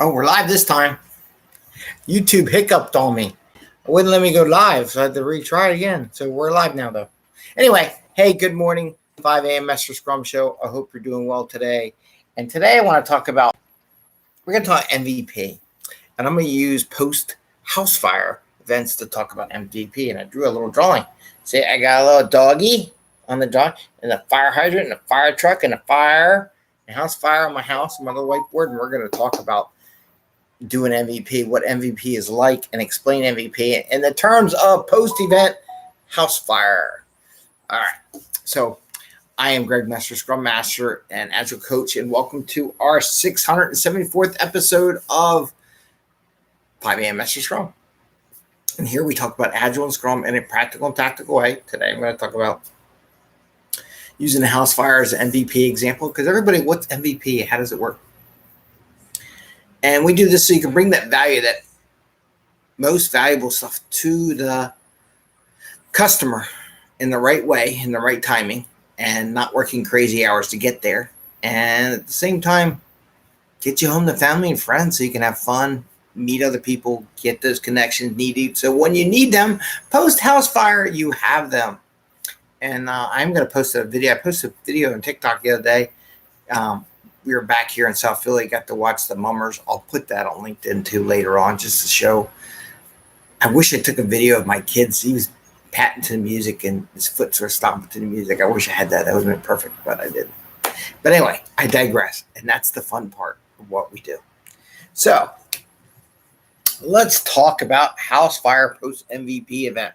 Oh, we're live this time. YouTube hiccuped on me. It wouldn't let me go live, so I had to retry it again. So we're live now, though. Anyway, hey, good morning. 5 a.m. Mester Scrum Show. I hope you're doing well today. And today I want to talk about, we're going to talk MVP. And I'm going to use post-house fire events to talk about MVP. And I drew a little drawing. See, I got a little doggy on the dog, and a fire hydrant, and a fire truck, and a house fire on my house, on my little whiteboard. And we're going to talk about doing MVP, what MVP is like, and explain MVP in the terms of post-event house fire. All right. So I am Greg Mester, Scrum Master and Agile Coach, and welcome to our 674th episode of 5 a.m. Mester Scrum. And here we talk about Agile and Scrum in a practical and tactical way. Today I'm going to talk about using the house fire as an MVP example, because everybody, what's MVP? How does it work? And we do this so you can bring that value, that most valuable stuff to the customer in the right way, in the right timing, and not working crazy hours to get there. And at the same time, get you home to family and friends so you can have fun, meet other people, get those connections needed. So when you need them, post-house fire, you have them. And I'm going to post a video. I posted a video on TikTok the other day. We were back here in South Philly, got to watch the Mummers. I'll put that on LinkedIn too later on, just to show. I wish I took a video of my kids. He was patting to the music and his foot sort of stomping to the music. I wish I had that. That would have been perfect, but I didn't. But anyway, I digress. And that's the fun part of what we do. So let's talk about house fire post MVP event.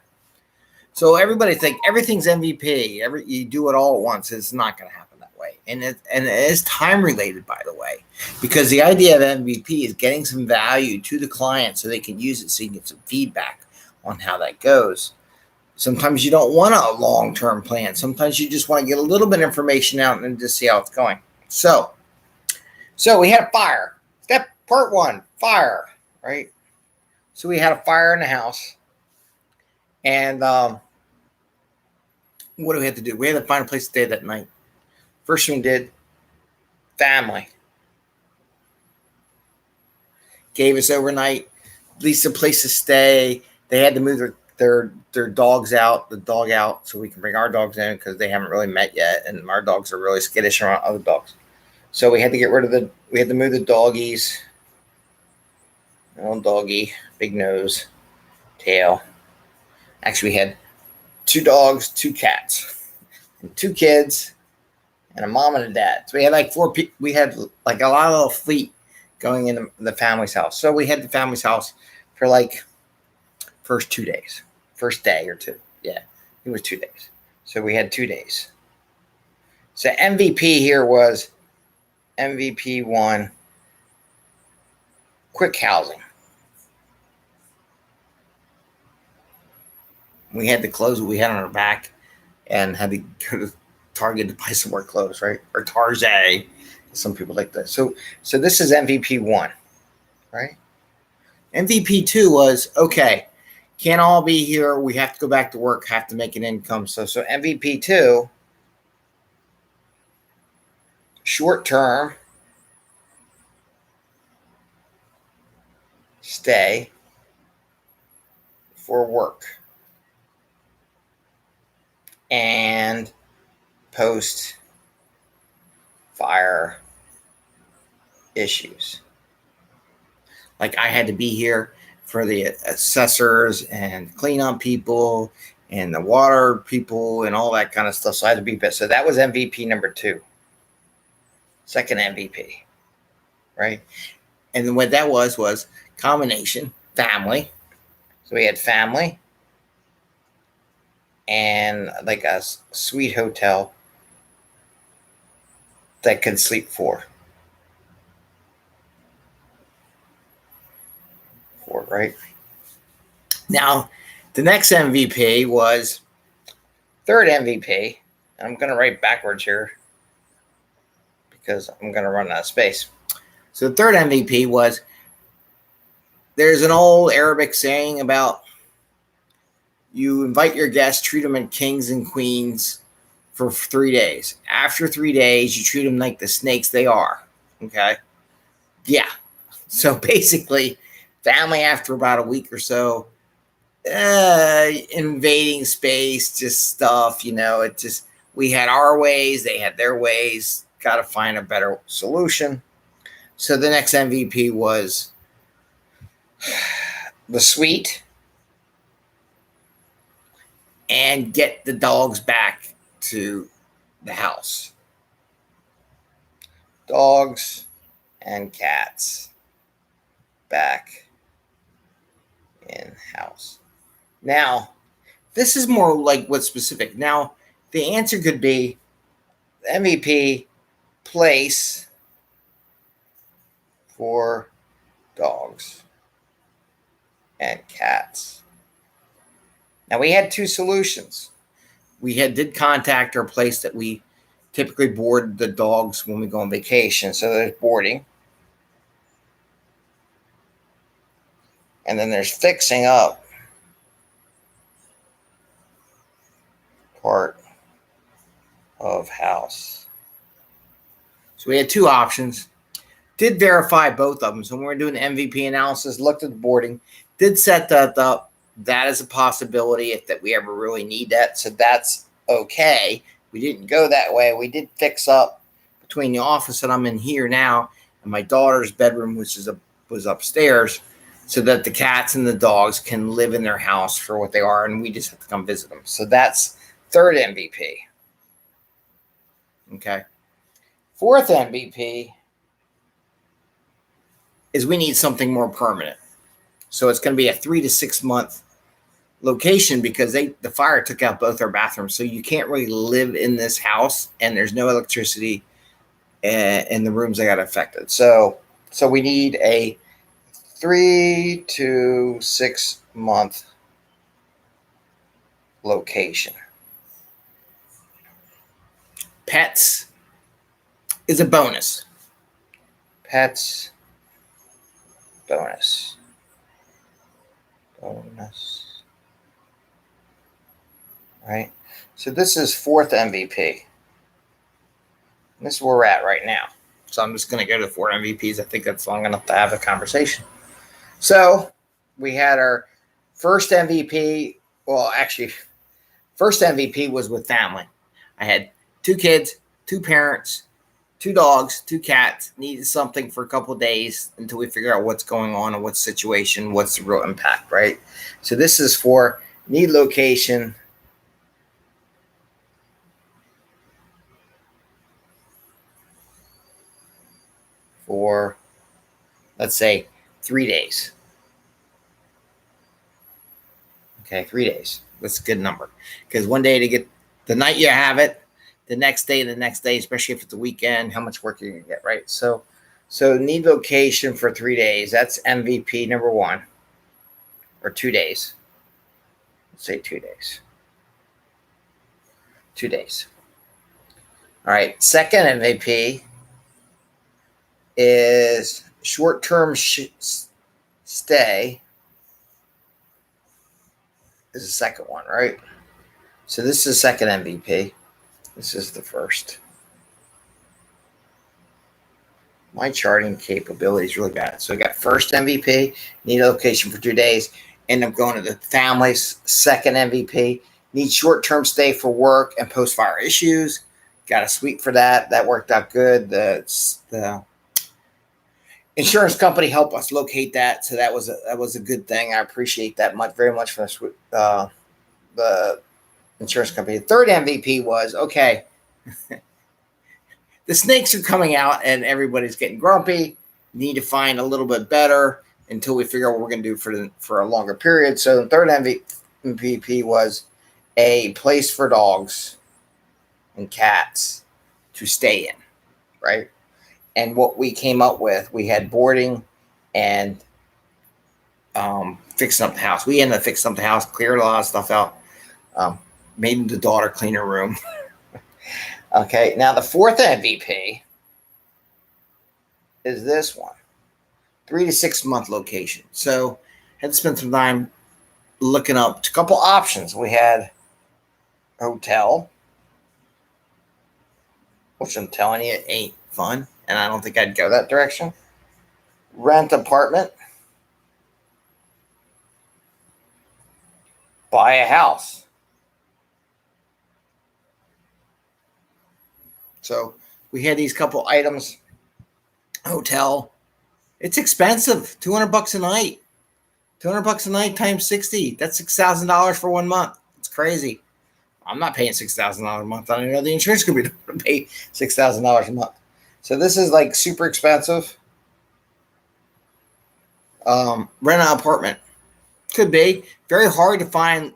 So everybody think everything's MVP. You do it all at once. It's not going to happen that way. And it is time related, by the way, because the idea of MVP is getting some value to the client so they can use it, so you can get some feedback on how that goes. Sometimes you don't want a long-term plan. Sometimes you just want to get a little bit of information out and just see how it's going. So we had a fire. Step part one, fire, right? So we had a fire in the house. And what do we have to do? We had to find a place to stay that night. First thing we did, family. Gave us overnight, at least a place to stay. They had to move their dogs out, the dog out, so we can bring our dogs in because they haven't really met yet, and our dogs are really skittish around other dogs. So we had to get rid of we had to move the doggies. Little doggy, big nose, tail. Actually, we had 2 dogs, 2 cats, and 2 kids, and a mom and a dad. So we had like 4 people. We had like a lot of fleet going in the family's house. So we had the family's house for like first 2 days, first day or 2. Yeah, it was 2 days. So we had 2 days. So MVP here was MVP 1, quick housing. We had the clothes that we had on our back and had to go to Target to buy some more clothes, right? Or Target. Some people like that. So this is MVP 1, right? MVP 2 was, okay, can't all be here. We have to go back to work, have to make an income. So MVP 2, short term, stay for work. And post fire issues. Like I had to be here for the assessors and cleanup people and the water people and all that kind of stuff. So I had to be best. So that was MVP number 2. Second MVP, right? And then what that was combination, family. So we had family and like a sweet hotel that could sleep 4, right? Now, the next MVP was third MVP, and I'm going to write backwards here because I'm going to run out of space. So the third MVP was, there's an old Arabic saying about you invite your guests, treat them as kings and queens for 3 days. After 3 days, you treat them like the snakes they are. Okay? Yeah. So basically, family after about a week or so, invading space, just stuff, it just, we had our ways, they had their ways, got to find a better solution. So the next MVP was the suite and get the dogs back to the house. Dogs and cats back in house. Now, this is more like what's specific. Now, the answer could be MVP place for dogs and cats. Now, we had two solutions. We did contact our place that we typically board the dogs when we go on vacation. So there's boarding. And then there's fixing up part of house. So we had two options. Did verify both of them. So when we were doing the MVP analysis, looked at the boarding, did set that up. That is a possibility if that we ever really need that. So that's okay. We didn't go that way. We did fix up between the office that I'm in here now and my daughter's bedroom, which was upstairs, so that the cats and the dogs can live in their house for what they are, and we just have to come visit them. So that's third MVP. Okay. Fourth MVP is we need something more permanent. So it's going to be a 3 to 6 month location because the fire took out both our bathrooms. So you can't really live in this house, and there's no electricity in the rooms that got affected. So we need a 3 to 6 month location. Pets is a bonus. Pets bonus. Right? So this is fourth MVP. And this is where we're at right now. So I'm just going to go to 4 MVPs. I think that's long enough to have a conversation. So we had our first MVP. Well, actually, first MVP was with family. I had 2 kids, 2 parents, 2 dogs, 2 cats, needed something for a couple of days until we figure out what's going on and what's the situation, what's the real impact, right? So this is for need location for, let's say, 3 days. Okay, 3 days. That's a good number. Because one day to get the night you have it, the next day, especially if it's a weekend, how much work you're going to get, right? So need location for 3 days. That's MVP number 1. Or 2 days. Let's say 2 days. 2 days. All right. Second MVP is short-term stay. Is the second one, right? So this is second MVP. This is the first. My charting capability is really bad. So I got first MVP, need a location for 2 days, end up going to the family's second MVP, need short-term stay for work and post-fire issues. Got a suite for that. That worked out good. The insurance company helped us locate that, so that was a good thing. I appreciate that very much for the insurance company. The third MVP was, okay, the snakes are coming out and everybody's getting grumpy. Need to find a little bit better until we figure out what we're going to do for a longer period. So the third MVP was a place for dogs and cats to stay in, right? And what we came up with, we had boarding and fixing up the house. We ended up fixing up the house, cleared a lot of stuff out, made the daughter clean her room. Okay, now the fourth MVP is this one, 3 to 6 month location. So I had to spend some time looking up a couple options. We had hotel, which I'm telling you ain't fun, and I don't think I'd go that direction. rent apartment, buy a house. So we had these couple items. Hotel, it's expensive. $200 a night. $200 a night times 60. That's $6,000 for 1 month. It's crazy. I'm not paying $6,000 a month. I don't know the insurance company to pay $6,000 a month. So this is like super expensive. Rent an apartment. Could be very hard to find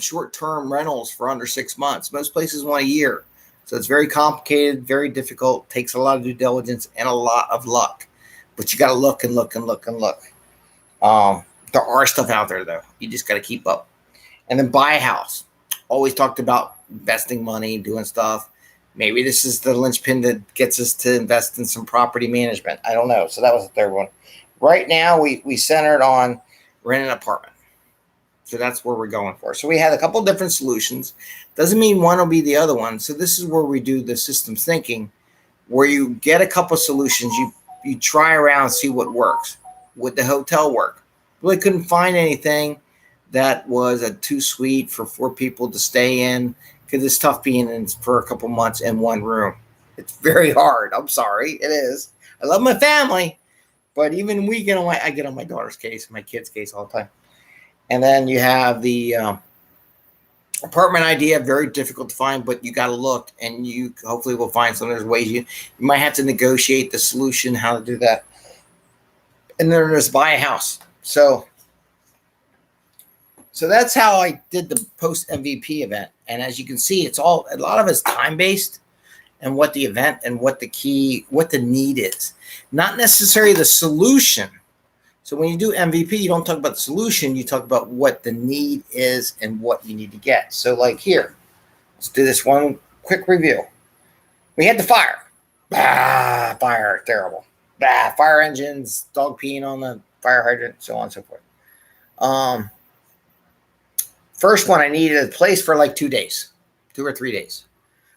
short-term rentals for under 6 months. Most places want a year. So it's very complicated, very difficult, takes a lot of due diligence and a lot of luck. But you got to look and look and look and look. There are stuff out there, though. You just got to keep up. And then buy a house. Always talked about investing money, doing stuff. Maybe this is the linchpin that gets us to invest in some property management. I don't know. So that was the third one. Right now, we centered on rent an apartment. So that's where we're going for. So we had a couple different solutions. Doesn't mean one will be the other one. So this is where we do the systems thinking, where you get a couple solutions. You try around, see what works. Would the hotel work? Really couldn't find anything that was a too sweet for 4 people to stay in, because it's tough being in for a couple months in one room. It's very hard. I'm sorry. It is. I love my family, but even I get on my daughter's case, my kid's case all the time. And then you have the apartment idea, very difficult to find, but you got to look, and you hopefully will find some. There's ways you might have to negotiate the solution, how to do that. And then there's buy a house. So that's how I did the post MVP event. And as you can see, a lot of it's time based, and what the event and what the need is, not necessarily the solution. So when you do MVP, you don't talk about the solution. You talk about what the need is and what you need to get. So like here, let's do this one quick review. We had the fire. Fire, terrible. Fire engines, dog peeing on the fire hydrant, so on and so forth. First one, I needed a place for like 2 days, 2 or 3 days.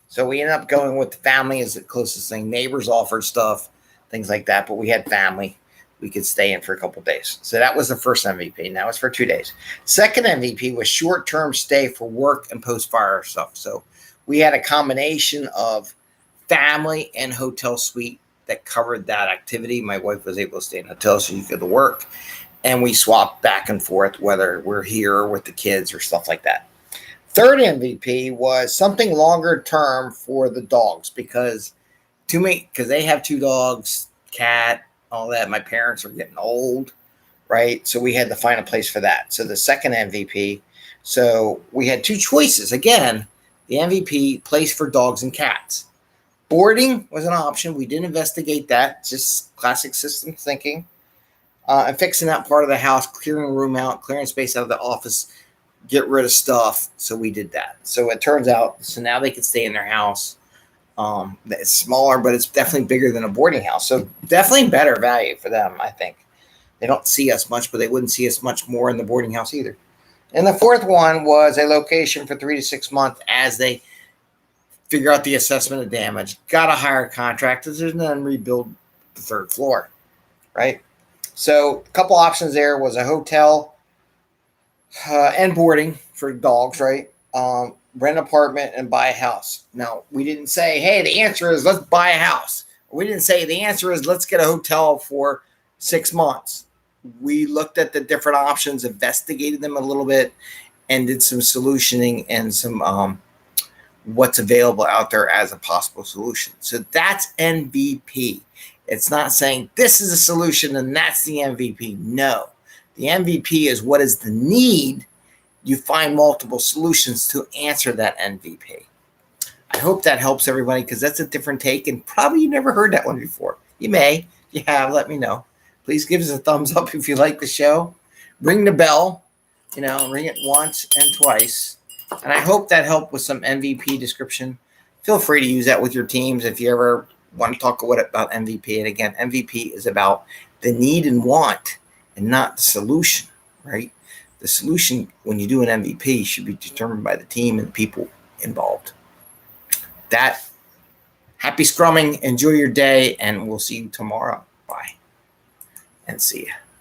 So we ended up going with the family as the closest thing. Neighbors offered stuff, things like that, but we had family. We could stay in for a couple of days. So that was the first MVP, and that was for 2 days. Second MVP was short-term stay for work and post-fire stuff. So we had a combination of family and hotel suite that covered that activity. My wife was able to stay in a hotel so you could go to work, and we swapped back and forth, whether we're here with the kids or stuff like that. Third MVP was something longer term for the dogs, because they have 2 dogs, cat, all that. My parents are getting old, right? So we had to find a place for that. So the second MVP, so we had 2 choices. Again, the MVP, place for dogs and cats. Boarding was an option. We didn't investigate that. Just classic systems thinking. And fixing that part of the house, clearing a room out, clearing space out of the office, get rid of stuff. So we did that. So it turns out, so now they can stay in their house. It's smaller, but it's definitely bigger than a boarding house. So definitely better value for them, I think. They don't see us much, but they wouldn't see us much more in the boarding house either. And the fourth one was a location for 3 to 6 months as they figure out the assessment of damage. Got to hire contractors and then rebuild the 3rd floor, right? So a couple options there was a hotel and boarding for dogs, right? Rent an apartment and buy a house. Now, we didn't say, hey, the answer is let's buy a house. We didn't say the answer is let's get a hotel for 6 months. We looked at the different options, investigated them a little bit, and did some solutioning and some what's available out there as a possible solution. So that's MVP. It's not saying this is a solution and that's the MVP. No, the MVP is what is the need. You find multiple solutions to answer that MVP. I hope that helps everybody, because that's a different take, and probably you never heard that one before. You may. If you have, let me know. Please give us a thumbs up if you like the show. Ring the bell. Ring it once and twice. And I hope that helped with some MVP description. Feel free to use that with your teams if you ever want to talk about MVP. And again, MVP is about the need and want and not the solution, right? The solution, when you do an MVP, should be determined by the team and the people involved. Happy scrumming. Enjoy your day, and we'll see you tomorrow. Bye. and see you.